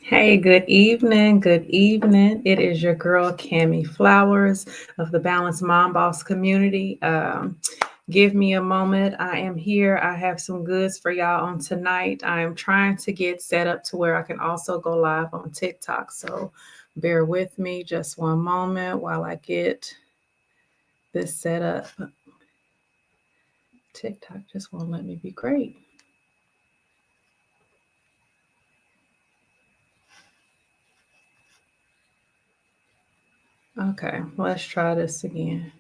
Hey, good evening. Good evening. It is your girl, Cami Flowers of the Balanced Mom Boss community. Give me a moment. I am here. I have some goods for y'all on tonight. I am trying to get set up to where I can also go live on TikTok. So bear with me just one moment while I get this set up. TikTok just won't let me be great. Okay, let's try this again.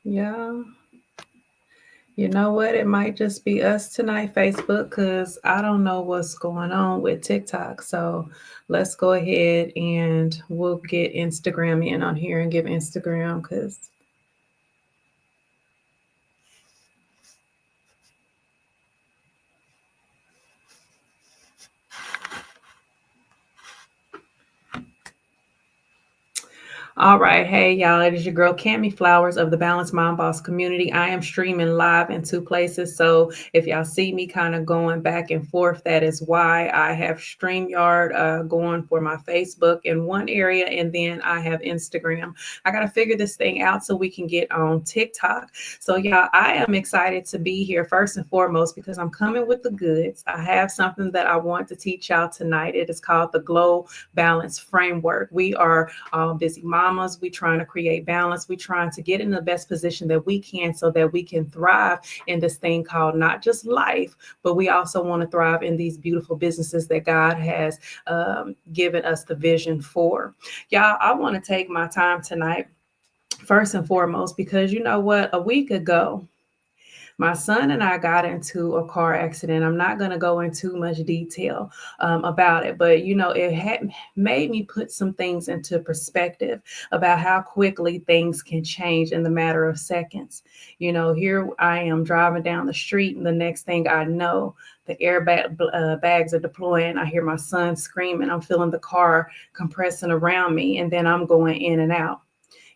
Yeah. You know what? It might just be us tonight, Facebook, because I don't know what's going on with TikTok. So let's go ahead and we'll get Instagram in on here and give Instagram because. All right. Hey, y'all. It is your girl, Cami Flowers of the Balanced Mom Boss community. I am streaming live in two places. So if y'all see me kind of going back and forth, that is why I have StreamYard going for my Facebook in one area, and then I have Instagram. I got to figure this thing out so we can get on TikTok. So, y'all, I am excited to be here first and foremost because I'm coming with the goods. I have something that I want to teach y'all tonight. It is called the Glow Balance Framework. We are busy mamas. We trying to create balance. We trying to get in the best position that we can so that we can thrive in this thing called not just life, but we also want to thrive in these beautiful businesses that God has given us the vision for. Y'all, I want to take my time tonight, first and foremost, because you know what? A week ago, my son and I got into a car accident. I'm not going to go into much detail about it, but you know, it had made me put some things into perspective about how quickly things can change in the matter of seconds. You know, here I am driving down the street, and the next thing I know, the airbag bags are deploying. I hear my son screaming. I'm feeling the car compressing around me, and then I'm going in and out.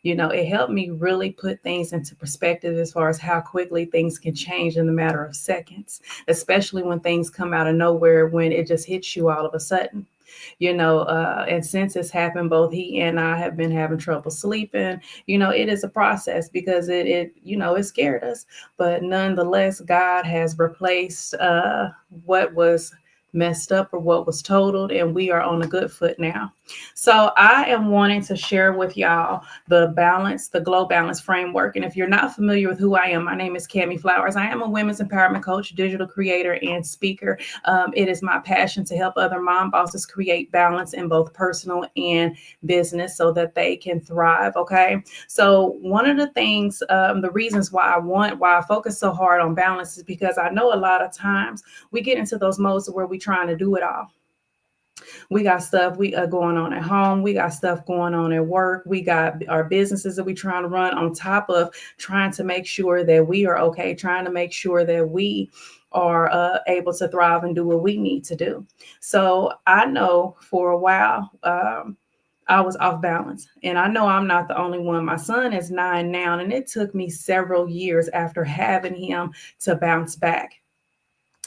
You know, it helped me really put things into perspective as far as how quickly things can change in the matter of seconds, especially when things come out of nowhere, when it just hits you all of a sudden. You know, and since it's happened, both he and I have been having trouble sleeping. You know, it is a process because it scared us, but nonetheless, God has replaced what was messed up or what was totaled, and we are on a good foot now. So I am wanting to share with y'all the Glow Balance framework. And if you're not familiar with who I am, my name is Cami Flowers. I am a women's empowerment coach, digital creator, and speaker. It is my passion to help other mom bosses create balance in both personal and business so that they can thrive. Okay. So one of the things, the reasons why I focus so hard on balance is because I know a lot of times we get into those modes where we're trying to do it all. We got stuff we going on at home. We got stuff going on at work. We got our businesses that we trying to run on top of trying to make sure that we are okay, trying to make sure that we are able to thrive and do what we need to do. So I know for a while, I was off balance. And I know I'm not the only one. My son is 9 now, and it took me several years after having him to bounce back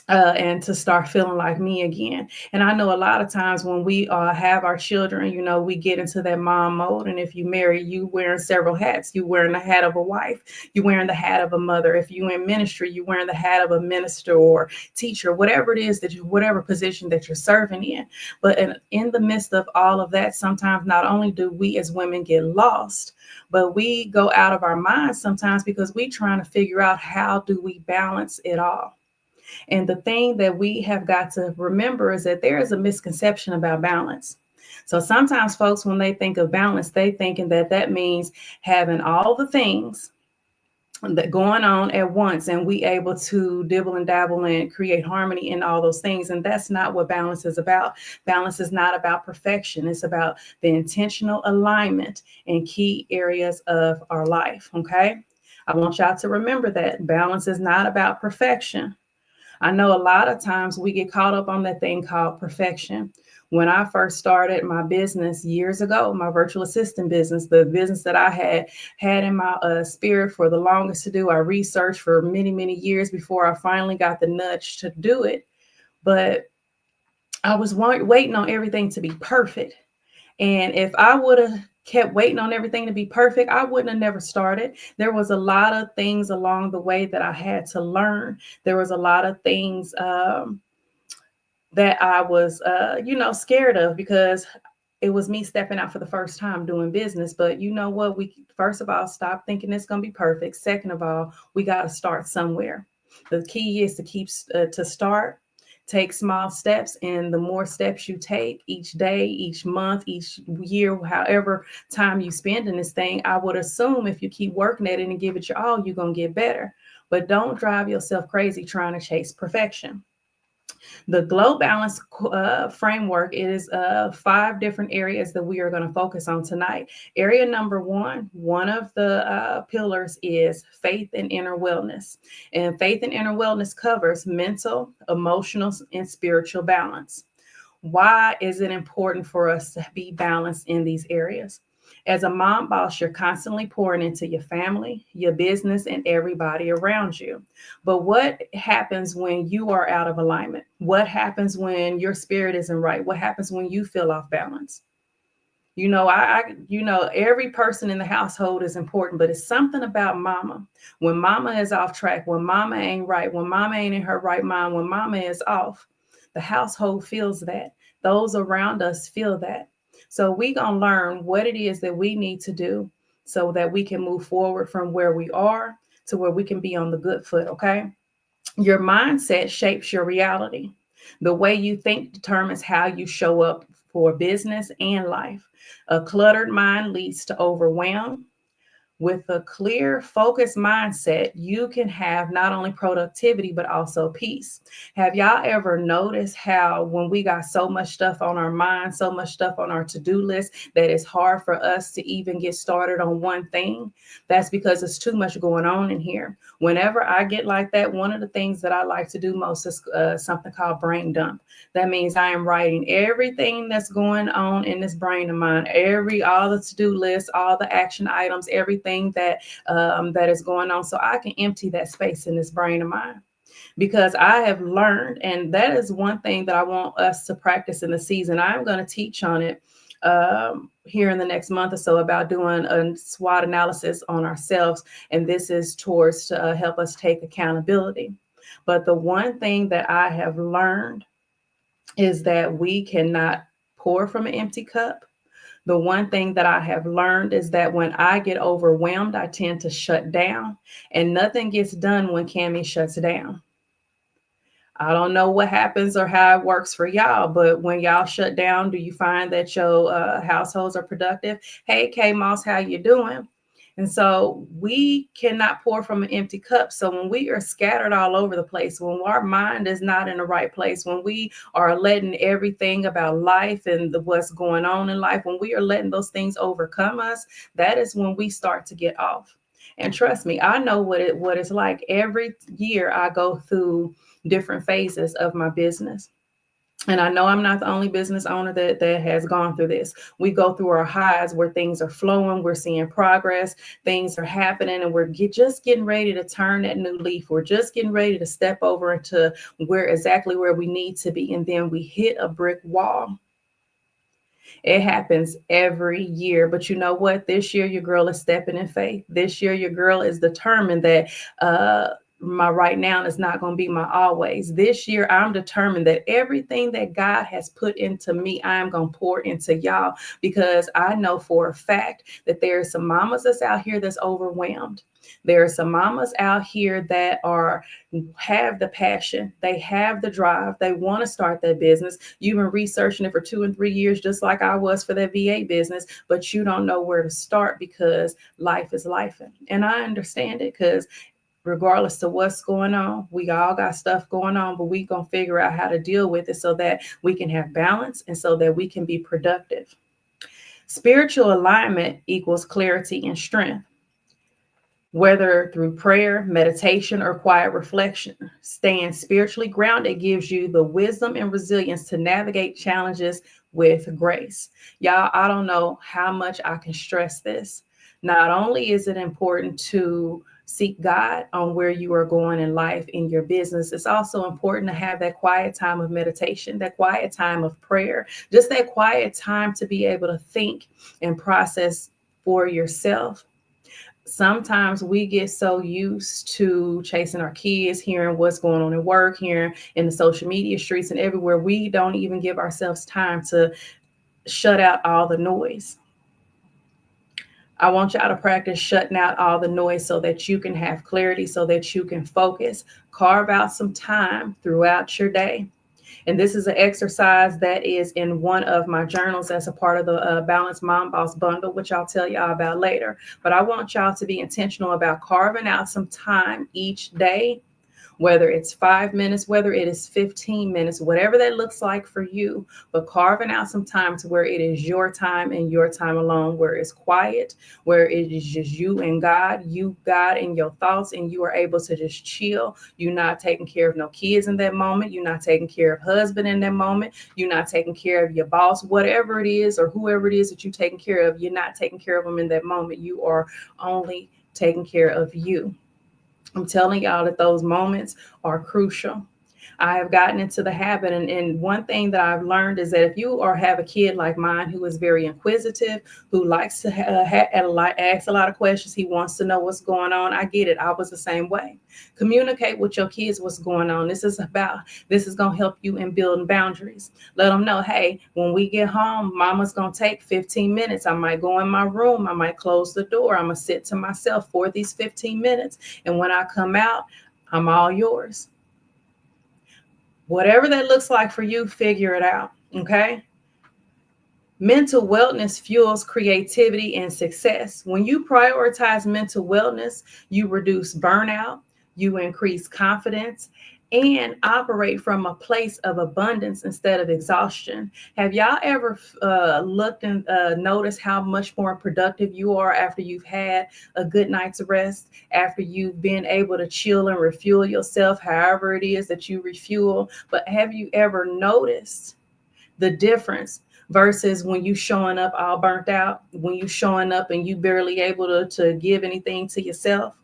and to start feeling like me again. And I know a lot of times when we have our children, you know, we get into that mom mode. And if you marry, you wearing several hats. You wearing the hat of a wife. You wearing the hat of a mother. If you in ministry, you wearing the hat of a minister or teacher, whatever it is whatever position that you're serving in. But in the midst of all of that, sometimes not only do we as women get lost, but we go out of our minds sometimes because we trying to figure out how do we balance it all. And the thing that we have got to remember is that there is a misconception about balance. So sometimes folks, when they think of balance, they thinking that that means having all the things that going on at once and we able to dibble and dabble and create harmony in all those things. And that's not what balance is about. Balance is not about perfection. It's about the intentional alignment in key areas of our life. Okay. I want y'all to remember that balance is not about perfection. I know a lot of times we get caught up on that thing called perfection. When I first started my business years ago, my virtual assistant business, the business that I had in my spirit for the longest to do, I researched for many, many years before I finally got the nudge to do it. But I was waiting on everything to be perfect. And if I would have kept waiting on everything to be perfect, I wouldn't have never started. There was a lot of things along the way that I had to learn. There was a lot of things that I was, scared of because it was me stepping out for the first time doing business. But you know what? We first of all stop thinking it's going to be perfect. Second of all, we got to start somewhere. The key is to to start. Take small steps, and the more steps you take each day, each month, each year, however time you spend in this thing, I would assume if you keep working at it and give it your all, you're going to get better. But don't drive yourself crazy trying to chase perfection. The Glow Balance framework is 5 different areas that we are going to focus on tonight. Area number one of the pillars is faith and inner wellness. And faith and inner wellness covers mental, emotional, and spiritual balance. Why is it important for us to be balanced in these areas? As a mom boss, you're constantly pouring into your family, your business, and everybody around you. But what happens when you are out of alignment? What happens when your spirit isn't right? What happens when you feel off balance? Every person in the household is important, but it's something about mama. When mama is off track, when mama ain't right, when mama ain't in her right mind, when mama is off, the household feels that. Those around us feel that. So we gonna learn what it is that we need to do so that we can move forward from where we are to where we can be on the good foot, okay? Your mindset shapes your reality. The way you think determines how you show up for business and life. A cluttered mind leads to overwhelm. With a clear, focused mindset, you can have not only productivity, but also peace. Have y'all ever noticed how when we got so much stuff on our mind, so much stuff on our to-do list, that it's hard for us to even get started on one thing? That's because there's too much going on in here. Whenever I get like that, one of the things that I like to do most is something called brain dump. That means I am writing everything that's going on in this brain of mine, all the to-do lists, all the action items, everything that is going on, so I can empty that space in this brain of mine. Because I have learned, and that is one thing that I want us to practice in the season. I'm going to teach on it here in the next month or so about doing a SWOT analysis on ourselves, and this is towards to help us take accountability. But the one thing that I have learned is that we cannot pour from an empty cup. The one thing that I have learned is that when I get overwhelmed, I tend to shut down, and nothing gets done when Cammie shuts down. I don't know what happens or how it works for y'all, but when y'all shut down, do you find that your households are productive? Hey, K Moss, how you doing? And so we cannot pour from an empty cup. So when we are scattered all over the place, when our mind is not in the right place, when we are letting everything about life and what's going on in life, when we are letting those things overcome us, that is when we start to get off. And trust me, I know what it's like. Every year I go through different phases of my business. And I know I'm not the only business owner that has gone through this. We go through our highs where things are flowing, we're seeing progress, things are happening, and we're just getting ready to turn that new leaf. We're just getting ready to step over into exactly where we need to be. And then we hit a brick wall. It happens every year. But you know what? This year, your girl is stepping in faith. This year, your girl is determined that my right now is not going to be my always. This year, I'm determined that everything that God has put into me, I'm going to pour into y'all, because I know for a fact that there are some mamas that's out here that's overwhelmed. There are some mamas out here that have the passion, they have the drive, they want to start that business. You've been researching it for 2 and 3 years, just like I was for that VA business, but you don't know where to start because life is life. And I understand it, because regardless of what's going on, we all got stuff going on, but we gonna figure out how to deal with it so that we can have balance and so that we can be productive. Spiritual alignment equals clarity and strength. whether through prayer, meditation, or quiet reflection. Staying spiritually grounded gives you the wisdom and resilience to navigate challenges with grace. Y'all, I don't know how much I can stress this. Not only is it important to seek God on where you are going in life, in your business, it's also important to have that quiet time of meditation, that quiet time of prayer, just that quiet time to be able to think and process for yourself. Sometimes we get so used to chasing our kids, hearing what's going on at work, hearing in the social media streets and everywhere, we don't even give ourselves time to shut out all the noise. I want y'all to practice shutting out all the noise so that you can have clarity, so that you can focus. Carve out some time throughout your day. And this is an exercise that is in one of my journals as a part of the Balanced Mom Boss bundle, which I'll tell y'all about later. But I want y'all to be intentional about carving out some time each day, whether it's 5 minutes, whether it is 15 minutes, whatever that looks like for you, but carving out some time to where it is your time and your time alone, where it's quiet, where it is just you and God, you, God, and your thoughts, and you are able to just chill. You're not taking care of no kids in that moment. You're not taking care of husband in that moment. You're not taking care of your boss, whatever it is, or whoever it is that you're taking care of. You're not taking care of them in that moment. You are only taking care of you. I'm telling y'all that those moments are crucial. I have gotten into the habit, and one thing that I've learned is that if you or have a kid like mine who is very inquisitive, who likes to ask a lot of questions, he wants to know what's going on. I get it. I was the same way. Communicate with your kids what's going on. This is going to help you in building boundaries. Let them know, hey, when we get home, mama's going to take 15 minutes. I might go in my room. I might close the door. I'm going to sit to myself for these 15 minutes. And when I come out, I'm all yours. Whatever that looks like for you, figure it out. Okay. Mental wellness fuels creativity and success. When you prioritize mental wellness, you reduce burnout, you increase confidence, and operate from a place of abundance instead of exhaustion. Have y'all ever looked and noticed how much more productive you are after you've had a good night's rest, after you've been able to chill and refuel yourself, however it is that you refuel? But have you ever noticed the difference versus when you showing up all burnt out, when you showing up and you barely able to give anything to yourself?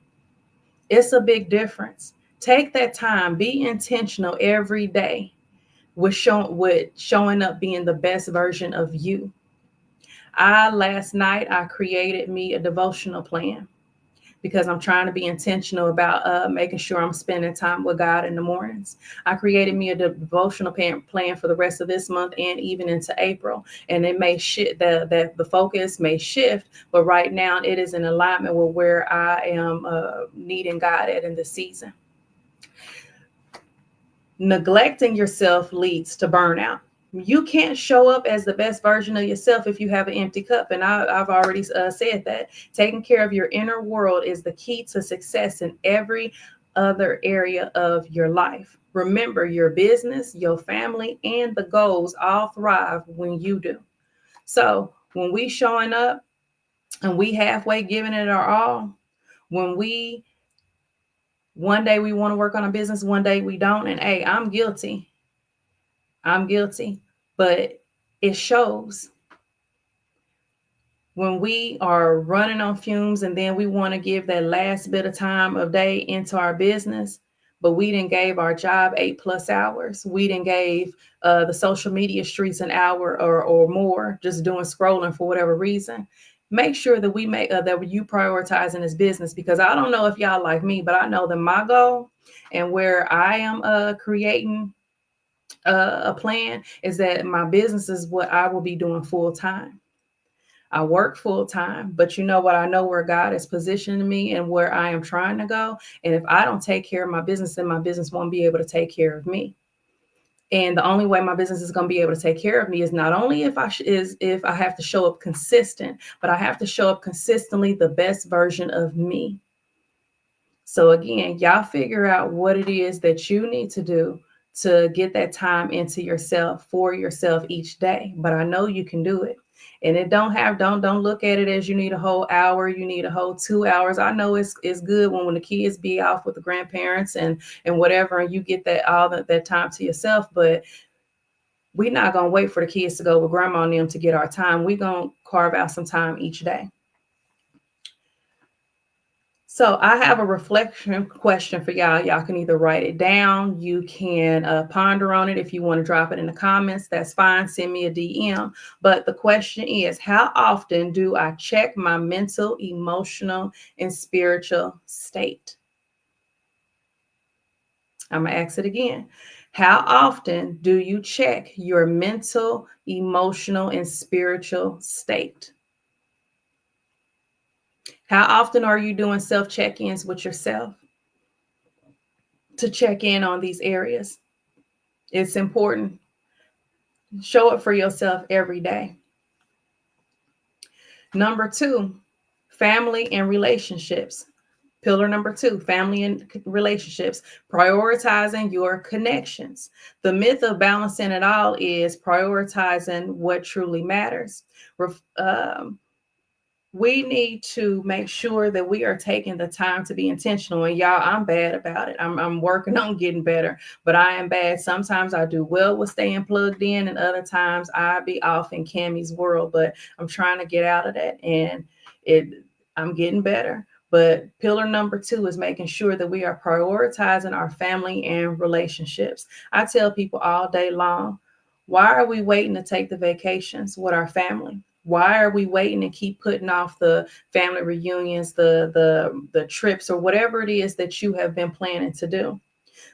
It's a big difference. Take that time, be intentional every day with showing up being the best version of you. Last night I created me a devotional plan because I'm trying to be intentional about making sure I'm spending time with God in the mornings. I created me a devotional plan for the rest of this month and even into April. And it may shift, the focus may shift, but right now it is in alignment with where I am needing God at in this season. Neglecting yourself leads to burnout. You can't show up as the best version of yourself if you have an empty cup. And I've already said that. Taking care of your inner world is the key to success in every other area of your life. Remember, your business, your family, and the goals all thrive when you do. So when we showing up and we halfway giving it our all, when one day we want to work on a business, one day we don't. And hey, I'm guilty, but it shows when we are running on fumes and then we want to give that last bit of time of day into our business, but we didn't gave our job 8+ hours. We didn't gave the social media streets an hour or more, just doing scrolling for whatever reason. Make sure that we make that you prioritizing this business, because I don't know if y'all like me, but I know that my goal and where I am creating a plan is that my business is what I will be doing full time. I work full time, but you know what? I know where God is positioning me and where I am trying to go. And if I don't take care of my business, then my business won't be able to take care of me. And the only way my business is going to be able to take care of me is not only if I have to show up consistent, but I have to show up consistently the best version of me. So again, y'all figure out what it is that you need to do to get that time into yourself, for yourself each day. But I know you can do it. And it don't look at it as you need a whole hour, you need a whole 2 hours. I know it's good when the kids be off with the grandparents and whatever, and you get that time to yourself. But we're not gonna wait for the kids to go with grandma and them to get our time. We're gonna carve out some time each day. So I have a reflection question for y'all. Y'all can either write it down, you can ponder on it. If you want to drop it in the comments, that's fine. Send me a DM. But the question is, how often do I check my mental, emotional, and spiritual state? I'm going to ask it again. How often do you check your mental, emotional, and spiritual state? How often are you doing self check-ins with yourself to check in on these areas? It's important. Show it for yourself every day. Number 2, family and relationships. Pillar number 2, family and relationships, prioritizing your connections. The myth of balancing it all is prioritizing what truly matters. We need to make sure that we are taking the time to be intentional. And y'all, I'm bad about it. I'm working on getting better, but I am bad. Sometimes I do well with staying plugged in, and other times I be off in Cammie's world. But I'm trying to get out of that, and I'm getting better. But pillar number 2 is making sure that we are prioritizing our family and relationships. I tell people all day long, why are we waiting to take the vacations with our family? Why are we waiting and keep putting off the family reunions, the trips, or whatever it is that you have been planning to do?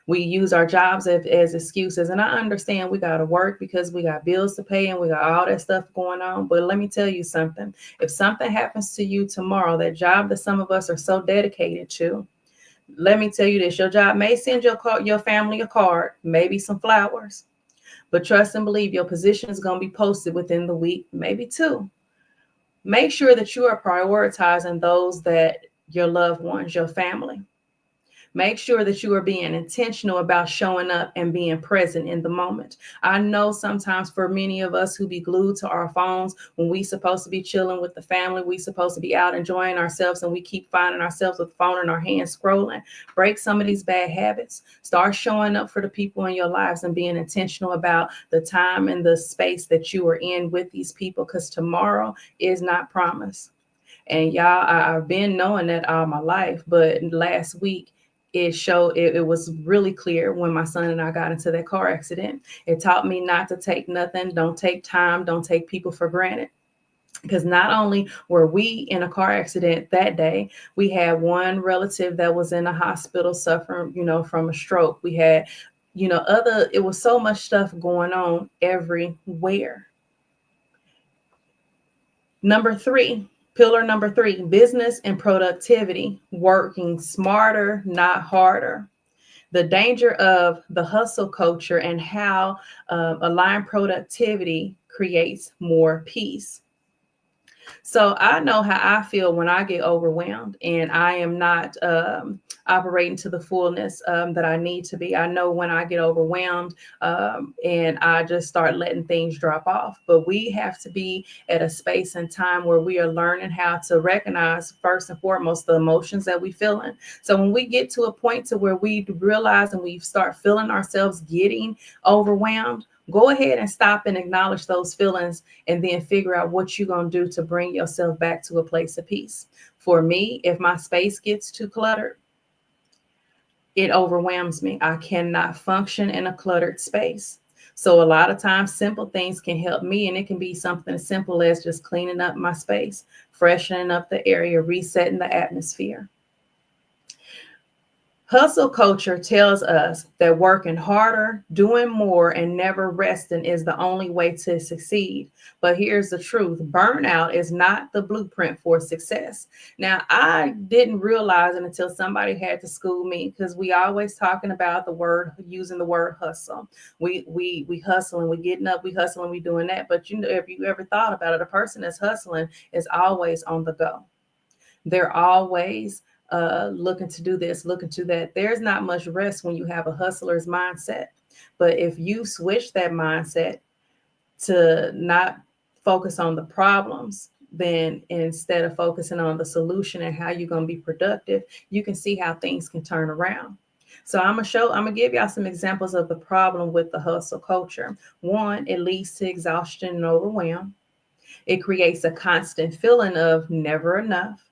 We use our jobs as excuses. And I understand we got to work because we got bills to pay and we got all that stuff going on. But let me tell you something. If something happens to you tomorrow, that job that some of us are so dedicated to, let me tell you this, your job may send your family a card, maybe some flowers. But trust and believe your position is going to be posted within the week, maybe 2. Make sure that you are prioritizing those that your loved ones, your family. Make sure that you are being intentional about showing up and being present in the moment. I know sometimes for many of us who be glued to our phones, when we supposed to be chilling with the family, we supposed to be out enjoying ourselves, and we keep finding ourselves with the phone in our hands scrolling. Break some of these bad habits. Start showing up for the people in your lives and being intentional about the time and the space that you are in with these people, because tomorrow is not promised. And y'all, I've been knowing that all my life, but last week, it was really clear when my son and I got into that car accident. It taught me not to take nothing, don't take time, don't take people for granted. Because not only were we in a car accident that day, we had one relative that was in a hospital suffering, from a stroke. We had, it was so much stuff going on everywhere. Pillar number 3, business and productivity, working smarter, not harder. The danger of the hustle culture and how aligned productivity creates more peace. So I know how I feel when I get overwhelmed and I am not operating to the fullness that I need to be. I know when I get overwhelmed and I just start letting things drop off. But we have to be at a space and time where we are learning how to recognize first and foremost the emotions that we feeling. So when we get to a point to where we realize and we start feeling ourselves getting overwhelmed, go ahead and stop and acknowledge those feelings and then figure out what you're going to do to bring yourself back to a place of peace. For me, if my space gets too cluttered, it overwhelms me. I cannot function in a cluttered space. So a lot of times simple things can help me, and it can be something as simple as just cleaning up my space, freshening up the area, resetting the atmosphere. Hustle culture tells us that working harder, doing more, and never resting is the only way to succeed. But here's the truth. Burnout is not the blueprint for success. Now, I didn't realize it until somebody had to school me, because we always talking about using the word hustle. We hustling, we getting up, we hustling, we doing that. But if you ever thought about it, a person that's hustling is always on the go. They're always looking to do this, looking to that. There's not much rest when you have a hustler's mindset. But if you switch that mindset to not focus on the problems, then instead of focusing on the solution and how you're going to be productive, you can see how things can turn around. So I'm gonna give y'all some examples of the problem with the hustle culture. One, it leads to exhaustion and overwhelm. It creates a constant feeling of never enough,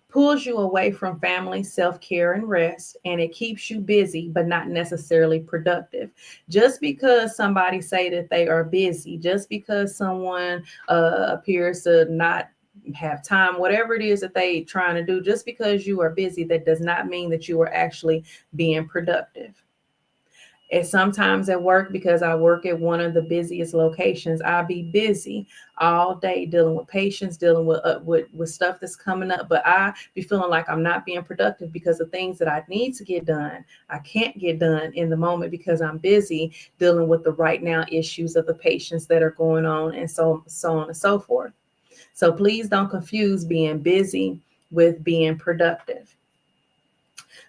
pulls you away from family, self-care, and rest, and it keeps you busy but not necessarily productive. Just because somebody say that they are busy, just because someone appears to not have time, whatever it is that they trying to do, just because you are busy, that does not mean that you are actually being productive. And sometimes at work, because I work at one of the busiest locations, I'll be busy all day dealing with patients, dealing with stuff that's coming up. But I be feeling like I'm not being productive because the things that I need to get done, I can't get done in the moment because I'm busy dealing with the right now issues of the patients that are going on, and so on and so forth. So please don't confuse being busy with being productive.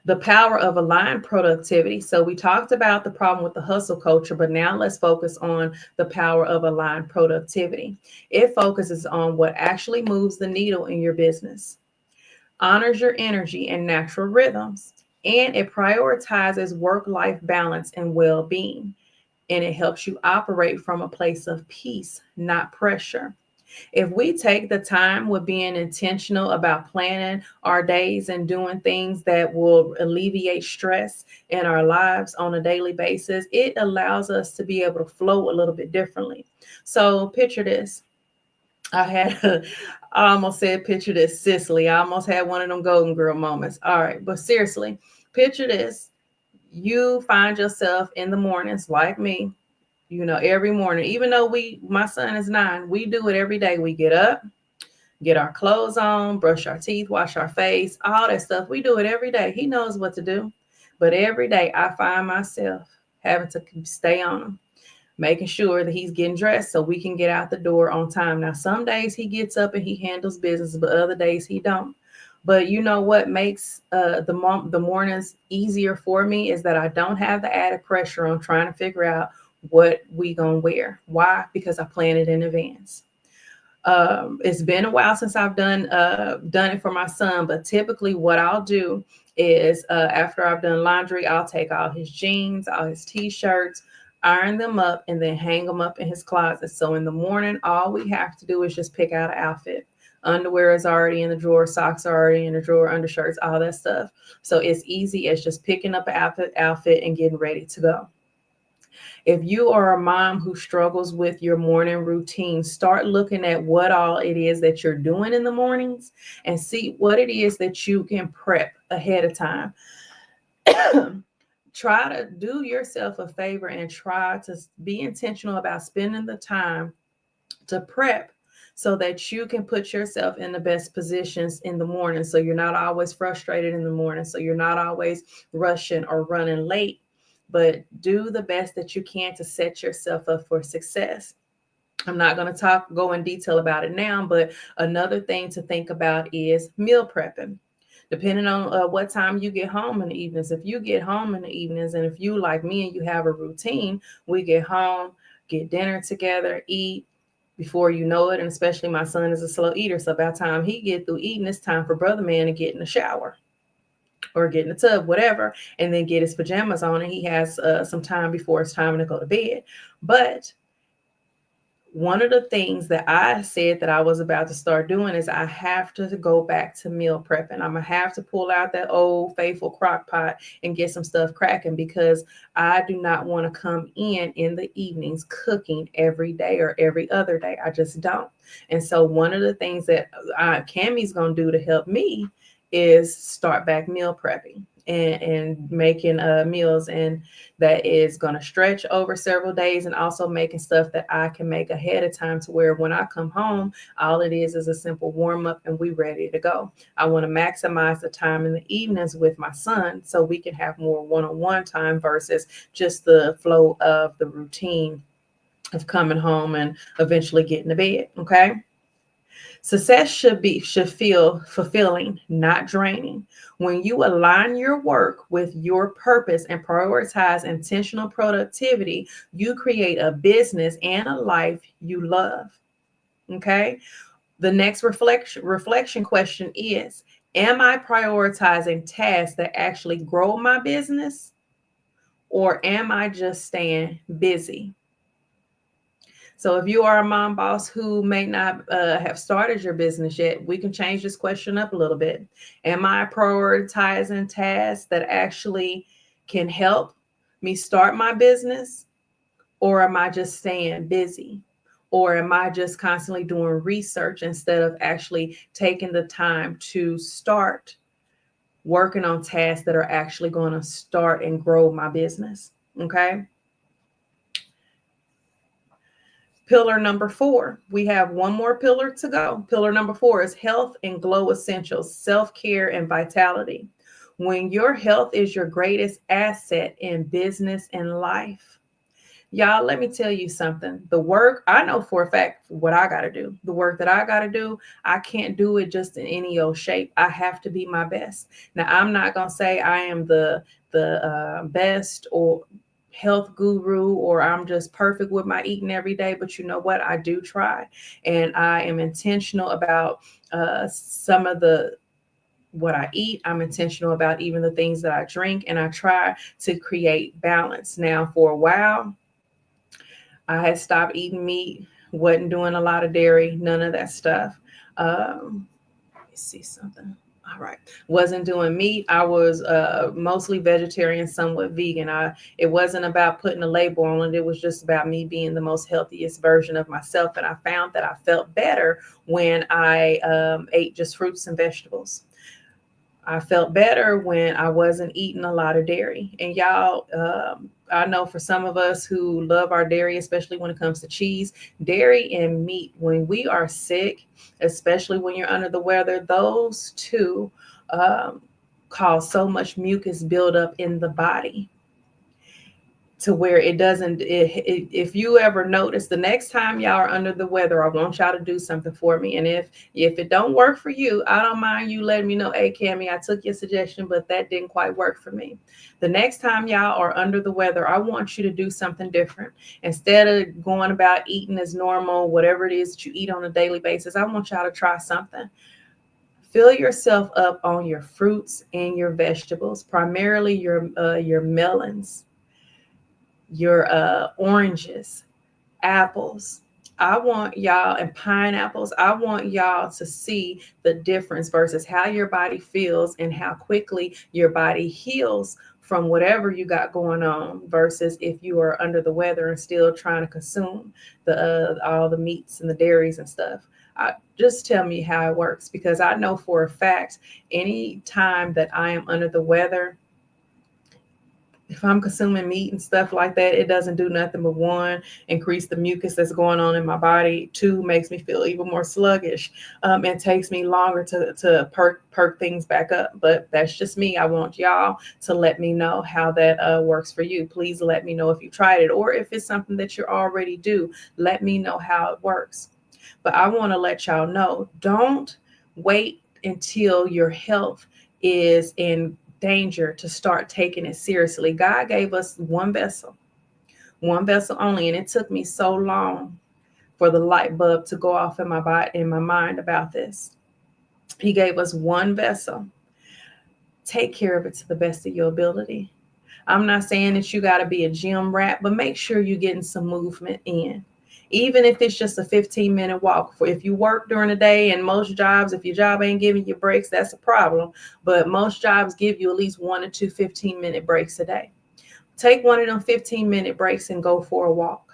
The power of aligned productivity. So we talked about the problem with the hustle culture, but now let's focus on the power of aligned productivity. It focuses on what actually moves the needle in your business, honors your energy and natural rhythms, and it prioritizes work-life balance and well-being. And it helps you operate from a place of peace, not pressure. If we take the time with being intentional about planning our days and doing things that will alleviate stress in our lives on a daily basis, it allows us to be able to flow a little bit differently. So picture this. I had, I almost said, picture this, Sicily. I almost had one of them Golden Girl moments. All right, but seriously, picture this. You find yourself in the mornings like me, every morning. Even though my son is 9, we do it every day. We get up, get our clothes on, brush our teeth, wash our face, all that stuff. We do it every day. He knows what to do. But every day I find myself having to stay on him, making sure that he's getting dressed so we can get out the door on time. Now, some days he gets up and he handles business, but other days he don't. But you know what makes the mornings easier for me is that I don't have the added pressure on trying to figure out what we gonna wear. Why? Because I plan it in advance. It's been a while since I've done it for my son, but typically what I'll do is after I've done laundry, I'll take all his jeans, all his t-shirts, iron them up, and then hang them up in his closet. So in the morning, all we have to do is just pick out an outfit. Underwear is already in the drawer, socks are already in the drawer, undershirts, all that stuff. So it's easy as just picking up an outfit and getting ready to go. If you are a mom who struggles with your morning routine, start looking at what all it is that you're doing in the mornings and see what it is that you can prep ahead of time. Try to do yourself a favor and try to be intentional about spending the time to prep so that you can put yourself in the best positions in the morning. So you're not always frustrated in the morning. So you're not always rushing or running late, but do the best that you can to set yourself up for success. I'm not going to go in detail about it now, but another thing to think about is meal prepping. Depending on what time you get home in the evenings. If you get home in the evenings, and if you like me and you have a routine, we get home, get dinner together, eat before you know it. And especially my son is a slow eater. So by the time he get through eating, it's time for brother man to get in the shower or get in the tub, whatever, and then get his pajamas on. And he has some time before it's time to go to bed. But one of the things that I said that I was about to start doing is I have to go back to meal prepping. I'm going to have to pull out that old faithful crock pot and get some stuff cracking because I do not want to come in the evenings cooking every day or every other day. I just don't. And so one of the things that Cammie's going to do to help me is start back meal prepping and making meals, and that is going to stretch over several days, and also making stuff that I can make ahead of time to where when I come home, all it is a simple warm up and we ready to go. I want to maximize the time in the evenings with my son so we can have more one-on-one time versus just the flow of the routine of coming home and eventually getting to bed. Okay. Success should feel fulfilling, not draining. When you align your work with your purpose and prioritize intentional productivity, you create a business and a life you love. Okay. The next reflection question is, am I prioritizing tasks that actually grow my business, or am I just staying busy? So if you are a mom boss who may not have started your business yet, we can change this question up a little bit. Am I prioritizing tasks that actually can help me start my business? Or am I just staying busy? Or am I just constantly doing research instead of actually taking the time to start working on tasks that are actually going to start and grow my business? Okay. Pillar number 4, we have one more pillar to go. Pillar number 4 is health and glow essentials, self-care and vitality. When your health is your greatest asset in business and life, y'all, let me tell you something. The work, I know for a fact what I got to do. The work that I got to do, I can't do it just in any old shape. I have to be my best. Now, I'm not going to say I am the best or health guru, or I'm just perfect with my eating every day. But you know what? I do try. And I am intentional about some of the what I eat. I'm intentional about even the things that I drink. And I try to create balance. Now, for a while, I had stopped eating meat, wasn't doing a lot of dairy, none of that stuff. Let me see something. All right. Wasn't doing meat. I was mostly vegetarian, somewhat vegan. It wasn't about putting a label on it. It was just about me being the most healthiest version of myself. And I found that I felt better when I ate just fruits and vegetables. I felt better when I wasn't eating a lot of dairy. And y'all, I know for some of us who love our dairy, especially when it comes to cheese, dairy and meat, when we are sick, especially when you're under the weather, those two um, cause so much mucus buildup in the body to where it doesn't if you ever notice, the next time y'all are under the weather, I want y'all to do something for me. And if it don't work for you, I don't mind you letting me know, hey Cammy, I took your suggestion, but that didn't quite work for me. The next time y'all are under the weather, I want you to do something different. Instead of going about eating as normal, whatever it is that you eat on a daily basis, I want y'all to try something. Fill yourself up on your fruits and your vegetables, primarily your melons, your oranges, apples. I want y'all, and pineapples. I want y'all to see the difference versus how your body feels and how quickly your body heals from whatever you got going on versus if you are under the weather and still trying to consume the all the meats and the dairies and stuff. Just tell me how it works, because I know for a fact any time that I am under the weather, if I'm consuming meat and stuff like that, it doesn't do nothing but, one, increase the mucus that's going on in my body. Two, makes me feel even more sluggish. And takes me longer to perk things back up. But that's just me. I want y'all to let me know how that works for you. Please let me know if you tried it, or if it's something that you already do. Let me know how it works. But I want to let y'all know, don't wait until your health is in danger to start taking it seriously. God gave us one vessel only, and it took me so long for the light bulb to go off in my body, in my mind about this. He gave us one vessel. Take care of it to the best of your ability. I'm not saying that you got to be a gym rat, but make sure you're getting some movement in. Even if it's just a 15-minute walk. For if you work during the day, and most jobs, if your job ain't giving you breaks, that's a problem. But most jobs give you at least 1 or 2 15-minute breaks a day. Take one of them 15-minute breaks and go for a walk.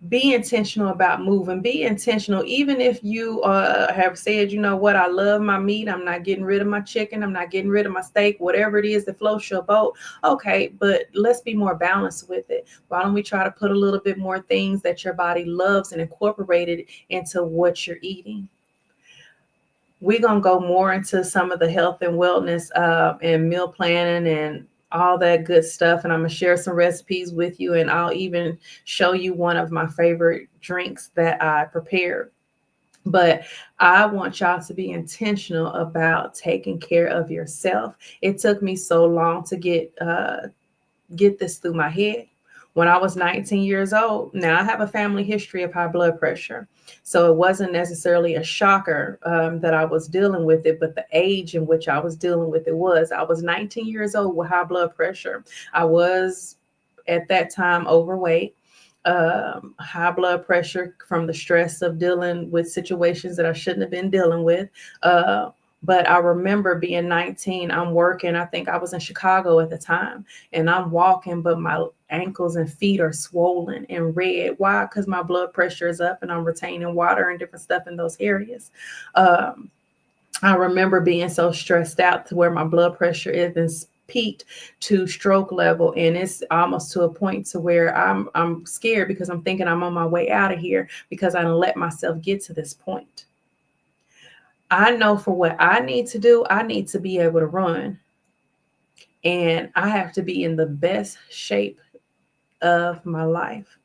Be intentional about moving. Be intentional. Even if you have said, you know what, I love my meat, I'm not getting rid of my chicken, I'm not getting rid of my steak, whatever it is that floats your boat. Okay, but let's be more balanced with it. Why don't we try to put a little bit more things that your body loves and incorporate it into what you're eating? We're going to go more into some of the health and wellness and meal planning and all that good stuff. And I'm going to share some recipes with you. And I'll even show you one of my favorite drinks that I prepared. But I want y'all to be intentional about taking care of yourself. It took me so long to get this through my head. When I was 19 years old, now I have a family history of high blood pressure. So it wasn't necessarily a shocker that I was dealing with it, but the age in which I was dealing with it was. I was 19 years old with high blood pressure. I was at that time overweight, high blood pressure from the stress of dealing with situations that I shouldn't have been dealing with. Uh, but I remember being 19, I'm working, I think I was in Chicago at the time, and I'm walking, but my ankles and feet are swollen and red. Why? Because my blood pressure is up and I'm retaining water and different stuff in those areas. Um, I remember being so stressed out to where my blood pressure is peaked to stroke level, and it's almost to a point to where I'm scared because I'm thinking I'm on my way out of here because I done let myself get to this point. I know for what I need to do, I need to be able to run, and I have to be in the best shape of my life.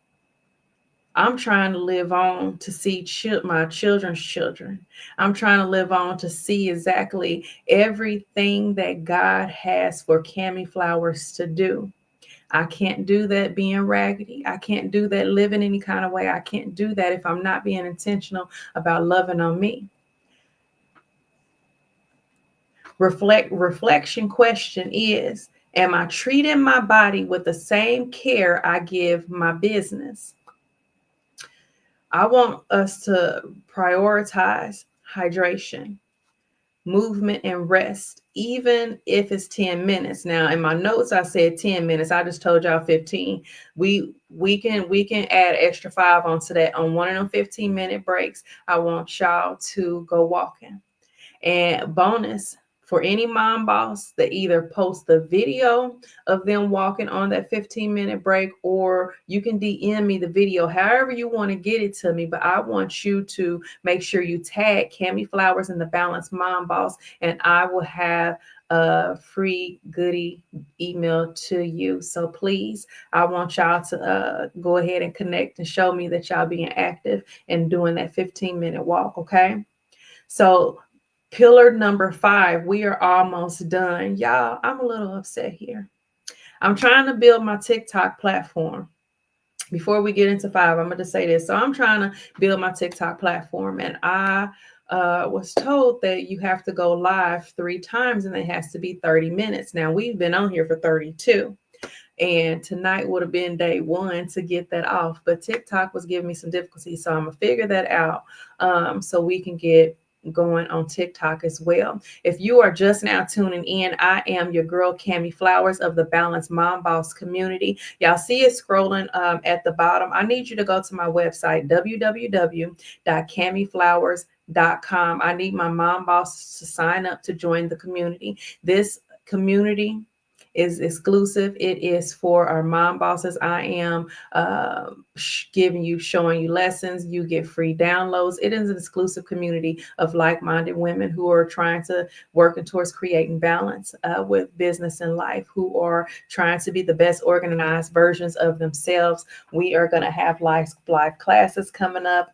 I'm trying to live on to see my children's children. I'm trying to live on to see exactly everything that God has for Cami Flowers to do. I can't do that being raggedy. I can't do that living any kind of way. I can't do that if I'm not being intentional about loving on me. Reflection question is, am I treating my body with the same care I give my business? I want us to prioritize hydration, movement, and rest, even if it's 10 minutes. Now, in my notes, I said 10 minutes. I just told y'all 15. We can add extra 5 onto that. On one of them 15-minute breaks, I want y'all to go walking. And bonus for any mom boss that either post the video of them walking on that 15-minute break, or you can DM me the video, however you want to get it to me. But I want you to make sure you tag Cami Flowers and the Balanced Mom Boss, and I will have a free goodie email to you. So please, I want y'all to go ahead and connect and show me that y'all being active and doing that 15-minute walk. Okay. So pillar number 5, we are almost done. Y'all, I'm a little upset here. I'm trying to build my TikTok platform. Before we get into 5, I'm going to say this. So I'm trying to build my TikTok platform, and I was told that you have to go live 3 times and it has to be 30 minutes. Now, we've been on here for 32. And tonight would have been day 1 to get that off. But TikTok was giving me some difficulty. So I'm going to figure that out so we can get going on TikTok as well. If you are just now tuning in, I am your girl Cami Flowers of the Balanced Mom Boss community. Y'all see it scrolling at the bottom. I need you to go to my website, www.camiflowers.com. I need my mom boss to sign up to join the community. This community is exclusive. It is for our mom bosses. I am showing you lessons. You get free downloads. It is an exclusive community of like-minded women who are trying to working towards creating balance with business and life, who are trying to be the best organized versions of themselves. We are going to have live classes coming up.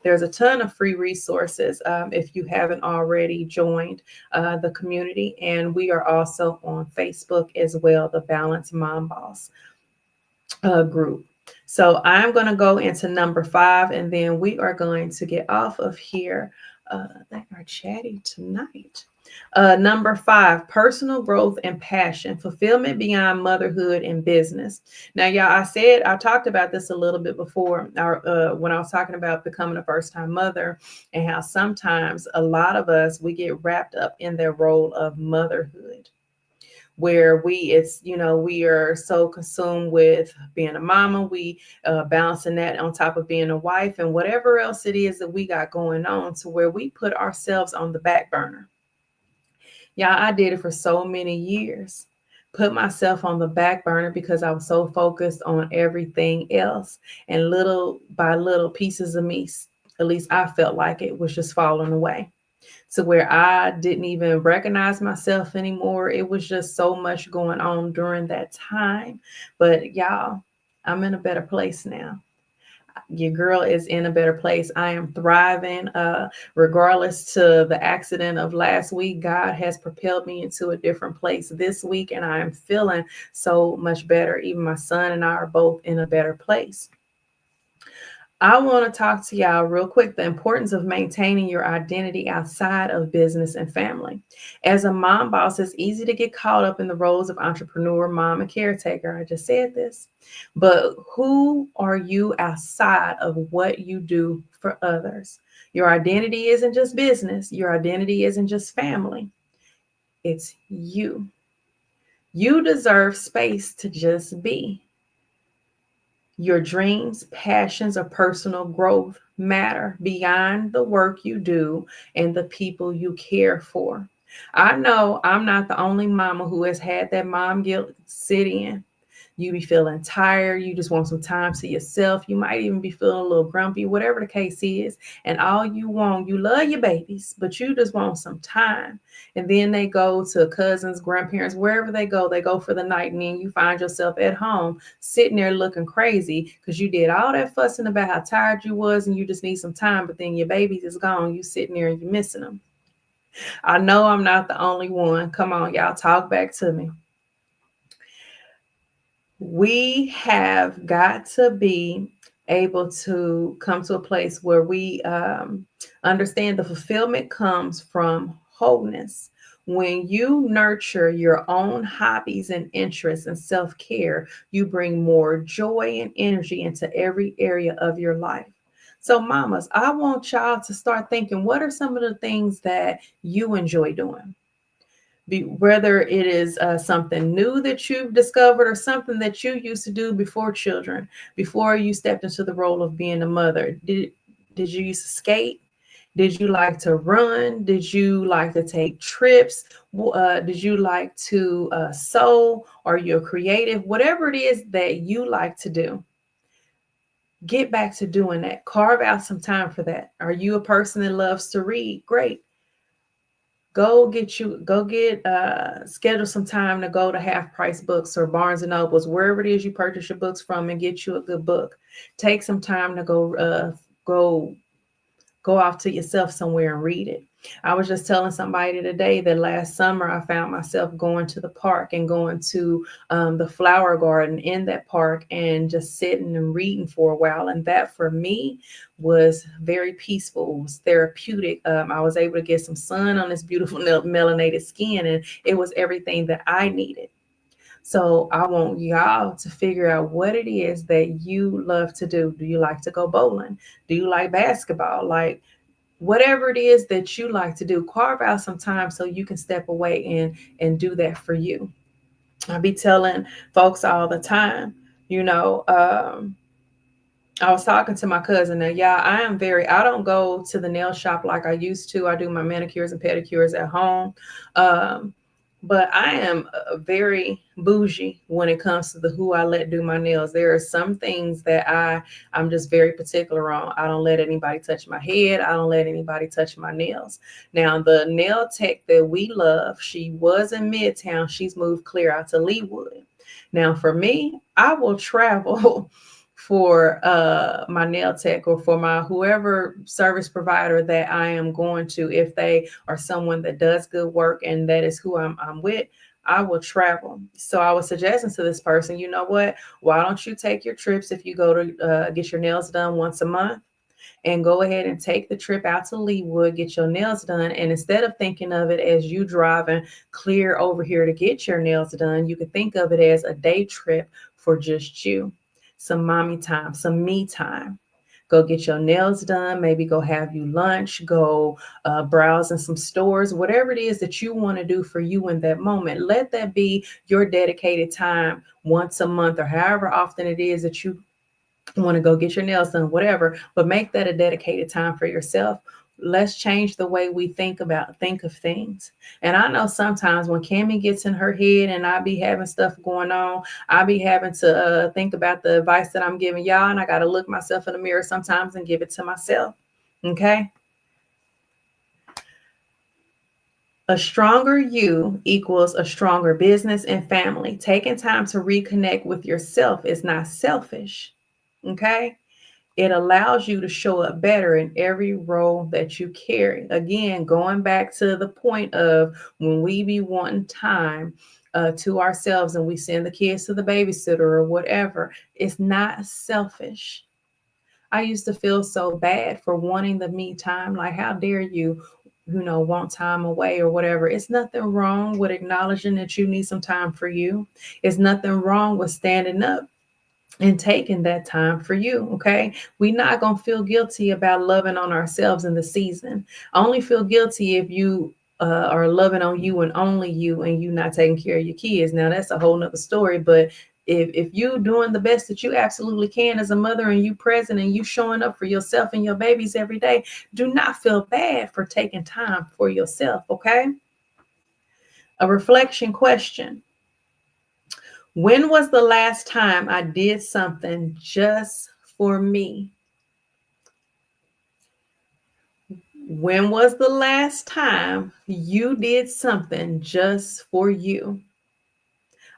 There's a ton of free resources if you haven't already joined the community. And we are also on Facebook as well, the Balanced Mom Boss group. So I'm going to go into number 5, and then we are going to get off of here. They are chatty tonight. Number 5, personal growth and passion, fulfillment beyond motherhood and business. Now, y'all, I talked about this a little bit before when I was talking about becoming a first-time mother, and how sometimes a lot of us, we get wrapped up in their role of motherhood, where we are so consumed with being a mama, we balancing that on top of being a wife and whatever else it is that we got going on, to where we put ourselves on the back burner. Yeah, I did it for so many years. Put myself on the back burner because I was so focused on everything else. And little by little, pieces of me, at least I felt like it, was just falling away, to where I didn't even recognize myself anymore. It was just so much going on during that time. But y'all, I'm in a better place now. Your girl is in a better place. I am thriving. Regardless to the accident of last week, God has propelled me into a different place this week, and I am feeling so much better. Even my son and I are both in a better place. I want to talk to y'all real quick the importance of maintaining your identity outside of business and family. As a mom boss, it's easy to get caught up in the roles of entrepreneur, mom, and caretaker. I just said this. But who are you outside of what you do for others? Your identity isn't just business, your identity isn't just family, it's you. You deserve space to just be. Your dreams, passions, or personal growth matter beyond the work you do and the people you care for. I know I'm not the only mama who has had that mom guilt sit in. You be feeling tired. You just want some time to yourself. You might even be feeling a little grumpy, whatever the case is. And all you want, you love your babies, but you just want some time. And then they go to cousins, grandparents, wherever they go for the night. And then you find yourself at home sitting there looking crazy because you did all that fussing about how tired you was and you just need some time. But then your babies is gone. You sitting there and you missing them. I know I'm not the only one. Come on, y'all, talk back to me. We have got to be able to come to a place where we understand the fulfillment comes from wholeness. When you nurture your own hobbies and interests and self care, you bring more joy and energy into every area of your life. So, mamas, I want y'all to start thinking what are some of the things that you enjoy doing? Whether it is something new that you've discovered or something that you used to do before children, before you stepped into the role of being a mother. Did you used to skate? Did you like to run? Did you like to take trips? Did you like to sew? Are you a creative? Whatever it is that you like to do, get back to doing that. Carve out some time for that. Are you a person that loves to read? Great. Go get schedule some time to go to Half Price Books or Barnes and Nobles, wherever it is you purchase your books from, and get you a good book. Take some time to go off to yourself somewhere and read it. I was just telling somebody today that last summer I found myself going to the park and going to the flower garden in that park and just sitting and reading for a while. And that for me was very peaceful, it was therapeutic. I was able to get some sun on this beautiful melanated skin, and it was everything that I needed. So I want y'all to figure out what it is that you love to do. Do you like to go bowling? Do you like basketball? Like whatever it is that you like to do, carve out some time so you can step away and do that for you. I be telling folks all the time, you know, I was talking to my cousin. Now, y'all, I don't go to the nail shop like I used to. I do my manicures and pedicures at home. Um, but I am very bougie when it comes to the who I let do my nails. There are some things that I'm just very particular on. I don't let anybody touch my head. I don't let anybody touch my nails. Now, the nail tech that we love, she was in Midtown. She's moved clear out to Leawood. Now, for me, I will travel for my nail tech or for my whoever service provider that I am going to. If they are someone that does good work and that is who I'm with, I will travel. So I was suggesting to this person, you know what? Why don't you take your trips if you go to get your nails done once a month? And go ahead and take the trip out to Leawood, get your nails done. And instead of thinking of it as you driving clear over here to get your nails done, you can think of it as a day trip for just you. Some mommy time, some me time. Go get your nails done, maybe go have you lunch, go browse in some stores, whatever it is that you want to do for you in that moment. Let that be your dedicated time once a month or however often it is that you want to go get your nails done, whatever, but make that a dedicated time for yourself. Let's change the way we think of things. And I know sometimes when Cammie gets in her head and I be having stuff going on, I be having to think about the advice that I'm giving y'all, and I got to look myself in the mirror sometimes and give it to myself. Okay. A stronger you equals a stronger business and family. Taking time to reconnect with yourself is not selfish. Okay. It allows you to show up better in every role that you carry. Again, going back to the point of when we be wanting time to ourselves and we send the kids to the babysitter or whatever, it's not selfish. I used to feel so bad for wanting the me time. Like, how dare you, want time away or whatever. It's nothing wrong with acknowledging that you need some time for you. It's nothing wrong with standing up and taking that time for you. Okay. We're not going to feel guilty about loving on ourselves in the season. Only feel guilty if you are loving on you and only you and you not taking care of your kids. Now that's a whole nother story, but if you doing the best that you absolutely can as a mother and you present and you showing up for yourself and your babies every day, do not feel bad for taking time for yourself. Okay. A reflection question: when was the last time I did something just for me? When was the last time you did something just for you?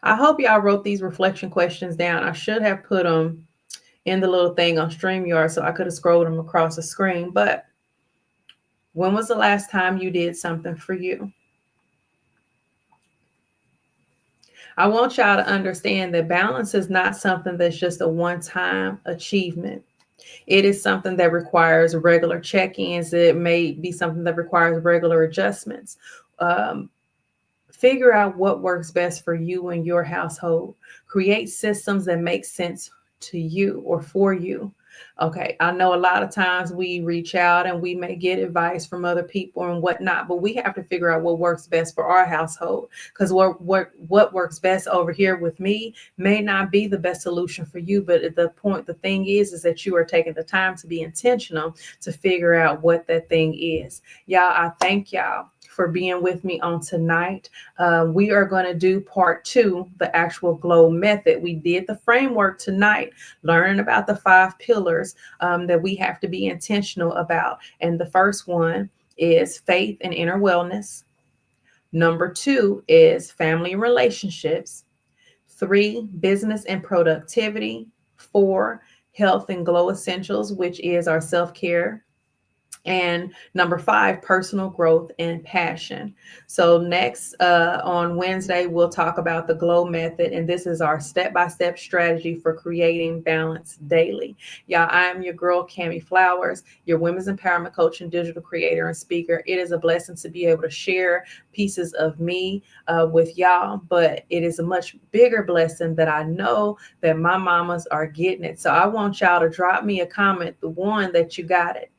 I hope y'all wrote these reflection questions down. I should have put them in the little thing on StreamYard so I could have scrolled them across the screen. But when was the last time you did something for you? I want y'all to understand that balance is not something that's just a one-time achievement. It is something that requires regular check-ins. It may be something that requires regular adjustments. Um, Figure out what works best for you and your household. Create systems that make sense to you or for you. Okay, I know a lot of times we reach out and we may get advice from other people and whatnot, but we have to figure out what works best for our household. Because what works best over here with me may not be the best solution for you. But the thing is that you are taking the time to be intentional to figure out what that thing is. Y'all, I thank y'all for being with me on tonight. We are going to do part 2, the actual GLOW method. We did the framework tonight, learning about the 5 pillars that we have to be intentional about. And the first one is faith and inner wellness. Number 2 is family and relationships. 3, business and productivity. 4, health and glow essentials, which is our self-care. And number 5, personal growth and passion. So next on Wednesday, we'll talk about the GLOW method. And this is our step-by-step strategy for creating balance daily. Y'all, I'm your girl, Cami Flowers, your women's empowerment coach and digital creator and speaker. It is a blessing to be able to share pieces of me with y'all, but it is a much bigger blessing that I know that my mamas are getting it. So I want y'all to drop me a comment, the one that you got it.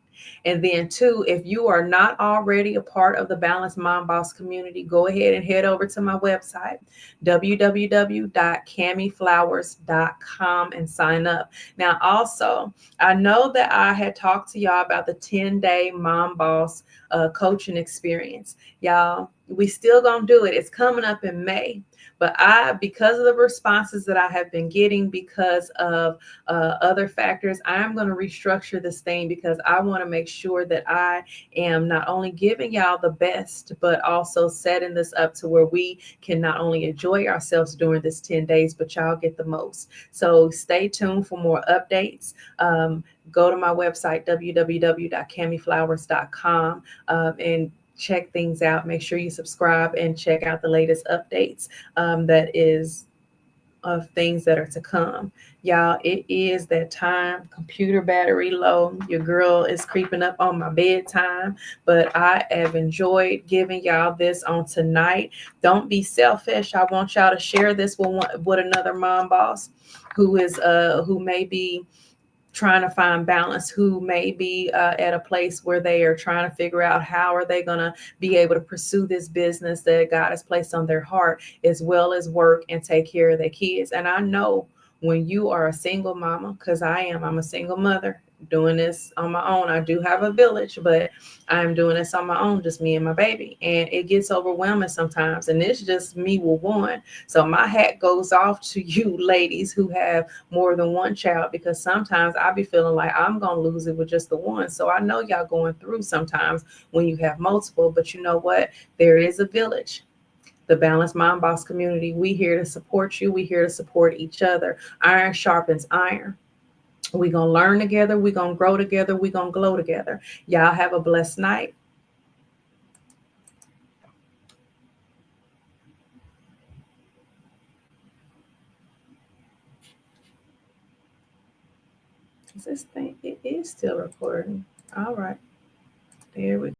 And then 2, if you are not already a part of the Balanced Mom Boss community, go ahead and head over to my website, www.camiflowers.com, and sign up. Now, also, I know that I had talked to y'all about the 10-day Mom Boss coaching experience. Y'all, we still gonna do it. It's coming up in May. But because of the responses that I have been getting, because of other factors, I'm going to restructure this thing because I want to make sure that I am not only giving y'all the best, but also setting this up to where we can not only enjoy ourselves during this 10 days, but y'all get the most. So stay tuned for more updates. Go to my website, www.camiflowers.com, and check things out. Make sure you subscribe and check out the latest updates that is of things that are to come. Y'all, it is that time. Computer battery low. Your girl is creeping up on my bedtime, but I have enjoyed giving y'all this on tonight. Don't be selfish. I want y'all to share this with another mom boss who may be trying to find balance, who may be at a place where they are trying to figure out how are they going to be able to pursue this business that God has placed on their heart, as well as work and take care of their kids. And I know when you are a single mama, because I'm a single mother doing this on my own. I do have a village, but I'm doing this on my own, just me and my baby. And it gets overwhelming sometimes. And it's just me with one. So my hat goes off to you ladies who have more than one child, because sometimes I be feeling like I'm going to lose it with just the one. So I know y'all going through sometimes when you have multiple, but you know what? There is a village. The Balanced Mom Boss community. We here to support you. We here to support each other. Iron sharpens iron. We're going to learn together. We're going to grow together. We're going to glow together. Y'all have a blessed night. Is this thing? It is still recording. All right. There we go.